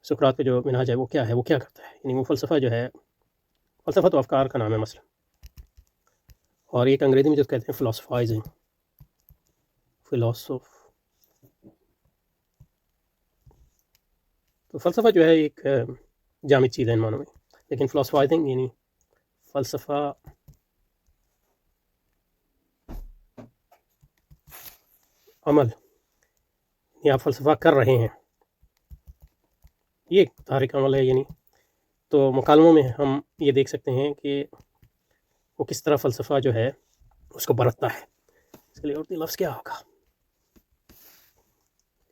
سقراط کا جو منہاج ہے وہ کیا ہے، وہ کیا کرتا ہے، یعنی وہ فلسفہ جو ہے، فلسفہ تو افکار کا نام ہے مثلا، اور ایک انگریزی میں جو کہتے ہیں فلاسفائزنگ، فلاسف، تو فلسفہ جو ہے ایک جامد چیز ہے ان معنوں میں، لیکن فلاسفائزنگ یعنی فلسفہ عمل، یعنی آپ فلسفہ کر رہے ہیں، یہ ایک تحریک عمل ہے، یعنی تو مکالموں میں ہم یہ دیکھ سکتے ہیں کہ وہ کس طرح فلسفہ جو ہے اس کو برتتا ہے۔ اس کے لیے اردو لفظ کیا ہوگا؟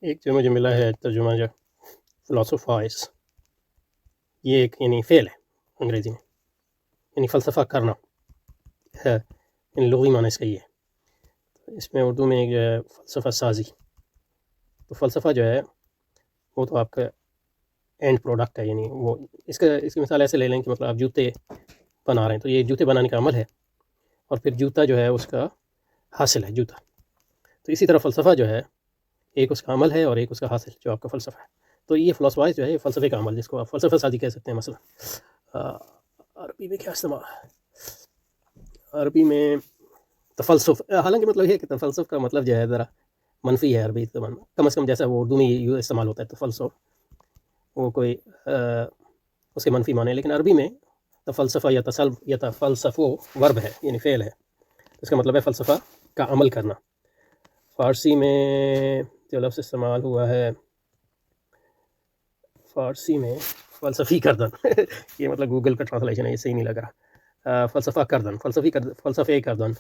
ایک جو مجھے ملا ہے ترجمہ جو فلاسفائز، یہ ایک یعنی فعل ہے انگریزی میں، یعنی فلسفہ کرنا ہے، یعنی لغوی معنی اس کا یہ ہے۔ اس میں اردو میں ایک جو ہے فلسفہ سازی، تو فلسفہ جو ہے وہ تو آپ کا اینڈ پروڈکٹ ہے، یعنی وہ اس کی مثال ایسے لے لیں کہ مطلب آپ جوتے بنا رہے ہیں، تو یہ جوتے بنانے کا عمل ہے، اور پھر جوتا جو ہے اس کا حاصل ہے جوتا، تو اسی طرح فلسفہ جو ہے ایک اس کا عمل ہے اور ایک اس کا حاصل جو آپ کا فلسفہ ہے۔ تو یہ فلاسفائز جو ہے یہ فلسفے کا عمل، جس کو آپ فلسفہ سازی کہہ سکتے ہیں۔ مثلا عربی میں کیا استعمال ہے، عربی میں تفلسف، حالانکہ مطلب یہ ہے کہ تفلسف کا مطلب جو ہے ذرا منفی ہے عربی زبان میں، کم از کم جیسا وہ اردو میں یہ استعمال ہوتا ہے تفلسف، وہ کوئی اس کے منفی معنی ہے، لیکن عربی میں تفلسفہ یا تفلسف ورب ہے، یعنی فعل ہے، اس کا مطلب ہے فلسفہ کا عمل کرنا۔ فارسی میں جو لفظ استعمال ہوا ہے، فارسی میں فلسفی کردن یہ مطلب گوگل کا ٹرانسلیشن ہے، یہ صحیح نہیں لگ رہا، فلسفہ کردن، فلسفے کردن،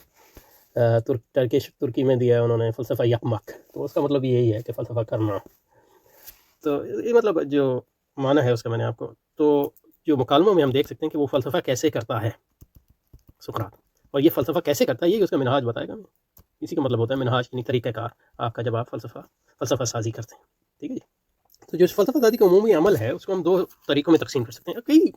ترکی میں دیا ہے انہوں نے فلسفہ یکمک، تو اس کا مطلب یہی ہے کہ فلسفہ کرنا۔ تو یہ مطلب جو معنی ہے اس کا میں نے آپ کو، تو جو مکالموں میں ہم دیکھ سکتے ہیں کہ وہ فلسفہ کیسے کرتا ہے سقراط، اور یہ فلسفہ کیسے کرتا ہے یہ اس کا منہاج بتائے گا، اسی کا مطلب ہوتا ہے منہاج، یعنی طریقہ کار آپ کا جب آپ فلسفہ سازی کرتے ہیں، ٹھیک ہے جی۔ تو جو فلسفہ سازی کا عمومی عمل ہے اس کو ہم دو طریقوں میں تقسیم کر سکتے ہیں، کئی